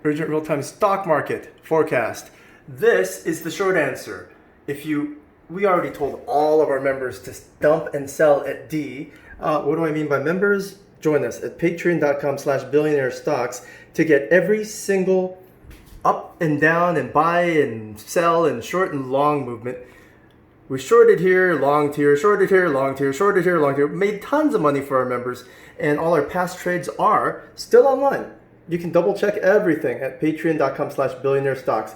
Urgent real-time stock market forecast. This is the short answer. We already told all of our members to dump and sell at D. What do I mean by members? Join us at patreon.com/billionaire stocks to get every single up and down and buy and sell and short and long movement. We shorted here, longed here, shorted here, longed here, shorted here, longed here. Made tons of money for our members, and all our past trades are still online. You can double check everything at patreon.com/billionaire stocks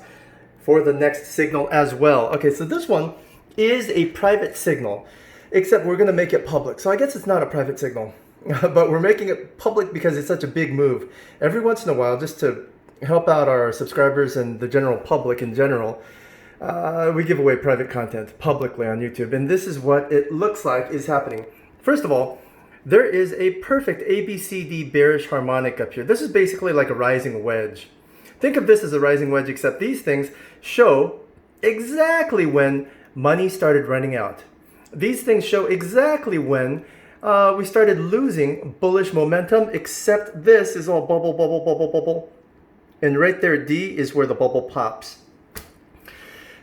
for the next signal as well. Okay, so this one is a private signal, except we're going to make it public. So I guess it's not a private signal, but we're making it public because it's such a big move. Every once in a while, just to help out our subscribers and the general public in general, we give away private content publicly on YouTube. And this is what it looks like is happening. First of all, there is a perfect ABCD bearish harmonic up here. This is basically like a rising wedge. Think of this as a rising wedge, except these things show exactly when money started running out. These things show exactly when we started losing bullish momentum, except this is all bubble, bubble, bubble, bubble. And right there, D is where the bubble pops.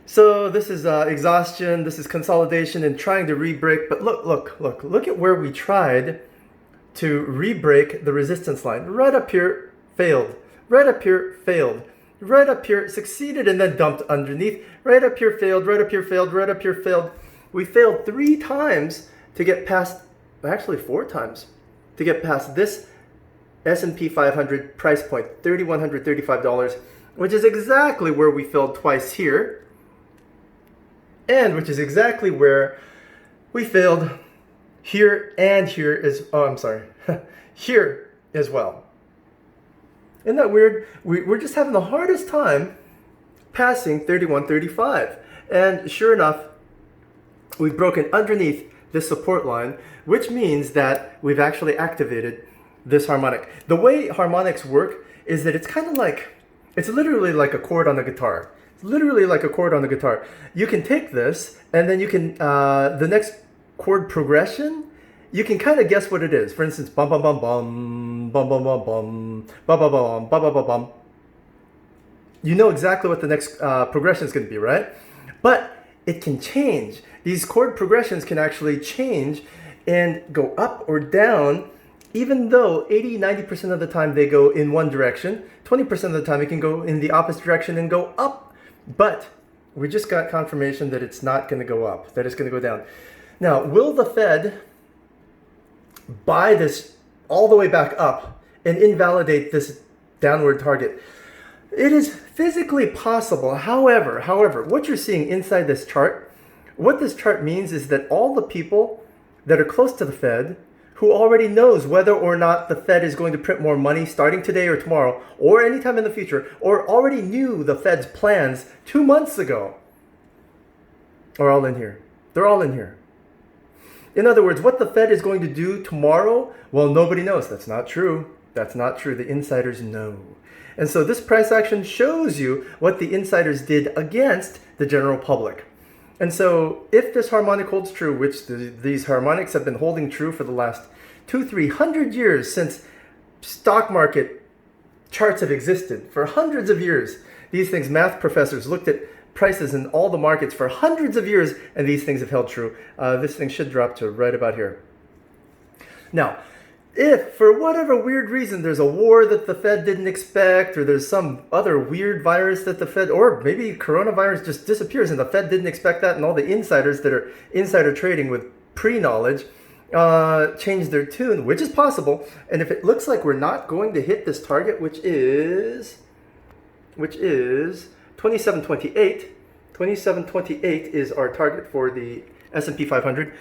So this is exhaustion, this is consolidation and trying to re-break. But look at where we tried to re-break the resistance line. Right up here, failed. Right up here, failed. Right up here, succeeded and then dumped underneath. Right up here, failed. Right up here, failed. Right up here, failed. We failed 3 times to get past, actually 4 times, to get past this SP 500 price point, $3,135, which is exactly where we failed twice here, and which is exactly where we failed here and here is, oh, I'm sorry, here as well. Isn't that weird? We're just having the hardest time passing 31.35. And sure enough, we've broken underneath this support line, which means that we've actually activated this harmonic. The way harmonics work is that it's kind of like, it's literally like a chord on a guitar. It's literally like a chord on the guitar. You can take this and then you can, the next chord progression, you can kind of guess what it is. For instance, bum bum bum bum, bum bum bum bum, bum bum bum bum bum bum bum. You know exactly what the next progression is going to be, right? But it can change. These chord progressions can actually change and go up or down, even though 80-90% of the time they go in one direction. 20% of the time it can go in the opposite direction and go up. But we just got confirmation that it's not going to go up, that it's going to go down. Now, will the Fed buy this all the way back up and invalidate this downward target? It is physically possible. However, what you're seeing inside this chart, what this chart means is that all the people that are close to the Fed, who already knows whether or not the Fed is going to print more money starting today or tomorrow or anytime in the future, or already knew the Fed's plans 2 months ago, are all in here. They're all in here. In other words, what the Fed is going to do tomorrow, well, nobody knows. That's not true. That's not true. The insiders know. And so this price action shows you what the insiders did against the general public. And so if this harmonic holds true, which these harmonics have been holding true for the last 200-300 years, since stock market charts have existed for hundreds of years. These things, math professors looked at prices in all the markets for hundreds of years, and these things have held true. This thing should drop to right about here. Now, if for whatever weird reason there's a war that the Fed didn't expect, or there's some other weird virus that the Fed, or maybe coronavirus just disappears and the Fed didn't expect that, and all the insiders that are insider trading with pre-knowledge change their tune, which is possible. And if it looks like we're not going to hit this target, which is 2728. 2728 is our target for the SP 500.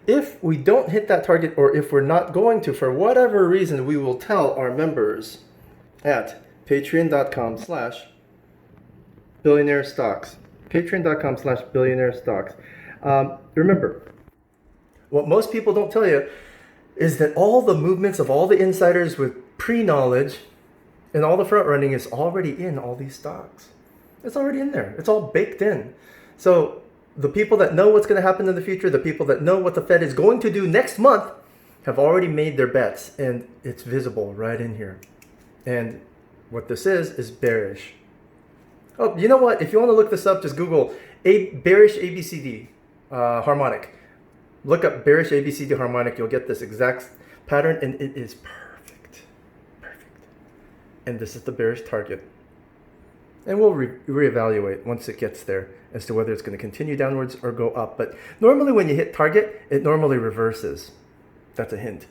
If we don't hit that target, or if we're not going to, for whatever reason, we will tell our members at patreon.com/billionaire stocks. Patreon.com/billionaire stocks. Remember, what most people don't tell you is that all the movements of all the insiders with pre-knowledge and all the front running is already in all these stocks. It's already in there. It's all baked in. So the people that know what's going to happen in the future, the people that know what the Fed is going to do next month, have already made their bets, and it's visible right in here. And What this is bearish. Oh, you know what? If you want to look this up, just Google bearish ABCD harmonic. Look up bearish ABCD harmonic. You'll get this exact pattern, and it is perfect. Perfect. And this is the bearish target. And we'll reevaluate once it gets there as to whether it's going to continue downwards or go up. But normally when you hit target, it normally reverses. That's a hint.